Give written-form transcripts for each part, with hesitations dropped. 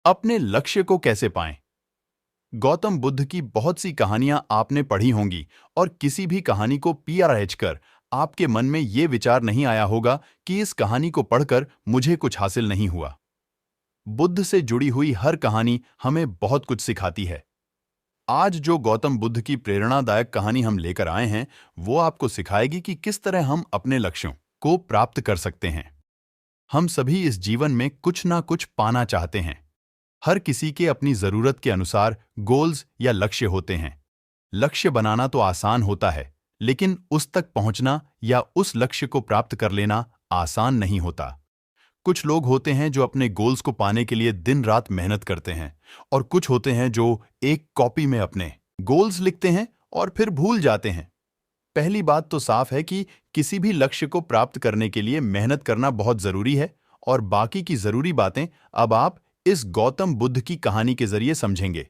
अपने लक्ष्य को कैसे पाएं? गौतम बुद्ध की बहुत सी कहानियां आपने पढ़ी होंगी और किसी भी कहानी को पीआरएच कर आपके मन में ये विचार नहीं आया होगा कि इस कहानी को पढ़कर मुझे कुछ हासिल नहीं हुआ। बुद्ध से जुड़ी हुई हर कहानी हमें बहुत कुछ सिखाती है। आज जो गौतम बुद्ध की प्रेरणादायक कहानी हम लेकर आए हैं, वो आपको सिखाएगी कि किस तरह हम अपने लक्ष्यों को प्राप्त कर सकते हैं। हम सभी इस जीवन में कुछ ना कुछ पाना चाहते हैं। हर किसी के अपनी जरूरत के अनुसार गोल्स या लक्ष्य होते हैं। लक्ष्य बनाना तो आसान होता है, लेकिन उस तक पहुंचना या उस लक्ष्य को प्राप्त कर लेना आसान नहीं होता। कुछ लोग होते हैं जो अपने गोल्स को पाने के लिए दिन रात मेहनत करते हैं, और कुछ होते हैं जो एक कॉपी में अपने गोल्स लिखते हैं और फिर भूल जाते हैं। पहली बात तो साफ है कि किसी भी लक्ष्य को प्राप्त करने के लिए मेहनत करना बहुत जरूरी है, और बाकी की जरूरी बातें अब आप इस गौतम बुद्ध की कहानी के जरिए समझेंगे।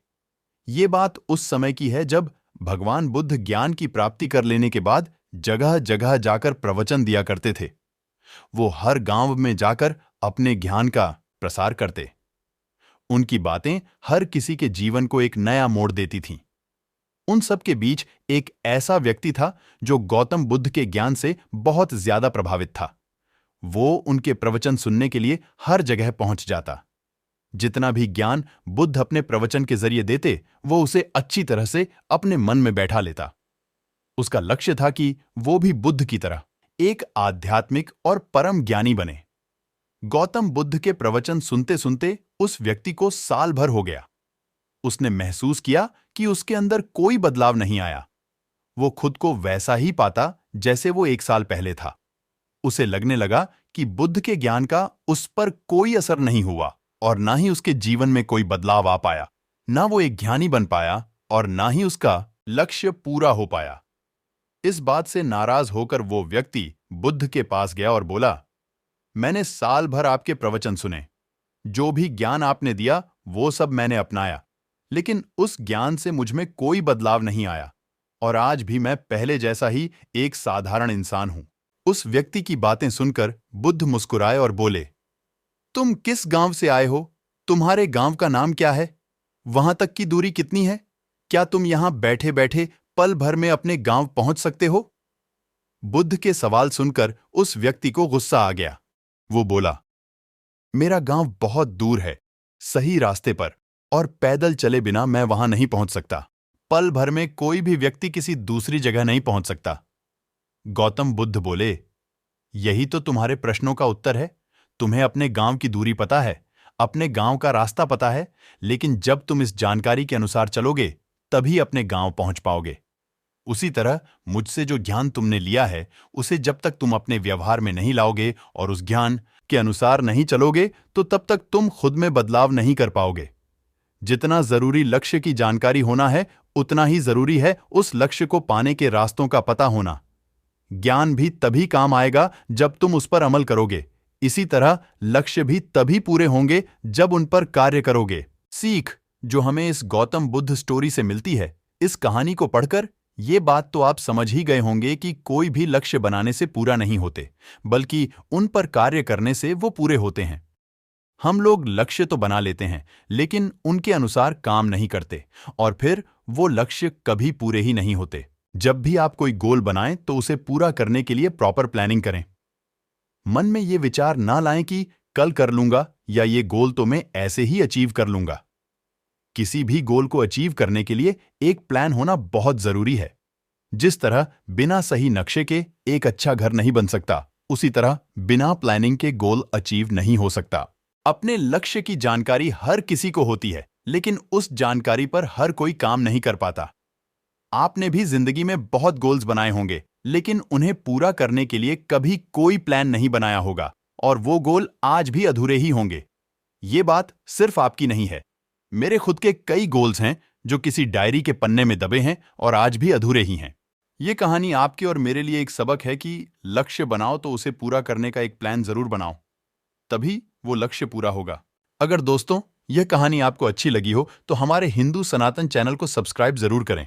ये बात उस समय की है जब भगवान बुद्ध ज्ञान की प्राप्ति कर लेने के बाद जगह जगह जाकर प्रवचन दिया करते थे। वो हर गांव में जाकर अपने ज्ञान का प्रसार करते। उनकी बातें हर किसी के जीवन को एक नया मोड़ देती थीं। उन सब के बीच एक ऐसा व्यक्ति था जो गौतम बुद्ध के ज्ञान से बहुत ज्यादा प्रभावित था। वो उनके प्रवचन सुनने के लिए हर जगह पहुंच जाता। जितना भी ज्ञान बुद्ध अपने प्रवचन के जरिए देते, वो उसे अच्छी तरह से अपने मन में बैठा लेता। उसका लक्ष्य था कि वो भी बुद्ध की तरह एक आध्यात्मिक और परम ज्ञानी बने। गौतम बुद्ध के प्रवचन सुनते सुनते उस व्यक्ति को साल भर हो गया। उसने महसूस किया कि उसके अंदर कोई बदलाव नहीं आया। वो खुद को वैसा ही पाता जैसे वो एक साल पहले था। उसे लगने लगा कि बुद्ध के ज्ञान का उस पर कोई असर नहीं हुआ, और ना ही उसके जीवन में कोई बदलाव आ पाया। ना वो एक ज्ञानी बन पाया और ना ही उसका लक्ष्य पूरा हो पाया। इस बात से नाराज होकर वो व्यक्ति बुद्ध के पास गया और बोला, मैंने साल भर आपके प्रवचन सुने। जो भी ज्ञान आपने दिया वो सब मैंने अपनाया, लेकिन उस ज्ञान से मुझ में कोई बदलाव नहीं आया, और आज भी मैं पहले जैसा ही एक साधारण इंसान हूं। उस व्यक्ति की बातें सुनकर बुद्ध मुस्कुराए और बोले, तुम किस गांव से आए हो? तुम्हारे गांव का नाम क्या है? वहां तक की दूरी कितनी है? क्या तुम यहां बैठे बैठे पल भर में अपने गांव पहुंच सकते हो? बुद्ध के सवाल सुनकर उस व्यक्ति को गुस्सा आ गया। वो बोला, मेरा गांव बहुत दूर है, सही रास्ते पर, और पैदल चले बिना मैं वहां नहीं पहुंच सकता। पल भर में कोई भी व्यक्ति किसी दूसरी जगह नहीं पहुंच सकता। गौतम बुद्ध बोले, यही तो तुम्हारे प्रश्नों का उत्तर है। तुम्हें अपने गांव की दूरी पता है, अपने गांव का रास्ता पता है, लेकिन जब तुम इस जानकारी के अनुसार चलोगे तभी अपने गांव पहुंच पाओगे। उसी तरह मुझसे जो ज्ञान तुमने लिया है, उसे जब तक तुम अपने व्यवहार में नहीं लाओगे और उस ज्ञान के अनुसार नहीं चलोगे, तो तब तक तुम खुद में बदलाव नहीं कर पाओगे। जितना जरूरी लक्ष्य की जानकारी होना है, उतना ही जरूरी है उस लक्ष्य को पाने के रास्तों का पता होना। ज्ञान भी तभी काम आएगा जब तुम उस पर अमल करोगे। इसी तरह लक्ष्य भी तभी पूरे होंगे जब उन पर कार्य करोगे। सीख जो हमें इस गौतम बुद्ध स्टोरी से मिलती है, इस कहानी को पढ़कर ये बात तो आप समझ ही गए होंगे कि कोई भी लक्ष्य बनाने से पूरा नहीं होते, बल्कि उन पर कार्य करने से वो पूरे होते हैं। हम लोग लक्ष्य तो बना लेते हैं, लेकिन उनके अनुसार काम नहीं करते, और फिर वो लक्ष्य कभी पूरे ही नहीं होते। जब भी आप कोई गोल बनाएं तो उसे पूरा करने के लिए प्रॉपर प्लानिंग करें। मन में ये विचार ना लाएं कि कल कर लूंगा, या ये गोल तो मैं ऐसे ही अचीव कर लूंगा। किसी भी गोल को अचीव करने के लिए एक प्लान होना बहुत जरूरी है। जिस तरह बिना सही नक्शे के एक अच्छा घर नहीं बन सकता, उसी तरह बिना प्लानिंग के गोल अचीव नहीं हो सकता। अपने लक्ष्य की जानकारी हर किसी को होती है, लेकिन उस जानकारी पर हर कोई काम नहीं कर पाता। आपने भी जिंदगी में बहुत गोल्स बनाए होंगे, लेकिन उन्हें पूरा करने के लिए कभी कोई प्लान नहीं बनाया होगा, और वो गोल आज भी अधूरे ही होंगे। ये बात सिर्फ आपकी नहीं है। मेरे खुद के कई गोल्स हैं जो किसी डायरी के पन्ने में दबे हैं और आज भी अधूरे ही हैं। ये कहानी आपके और मेरे लिए एक सबक है कि लक्ष्य बनाओ तो उसे पूरा करने का एक प्लान जरूर बनाओ, तभी वो लक्ष्य पूरा होगा। अगर दोस्तों यह कहानी आपको अच्छी लगी हो तो हमारे हिंदू सनातन चैनल को सब्सक्राइब जरूर करें।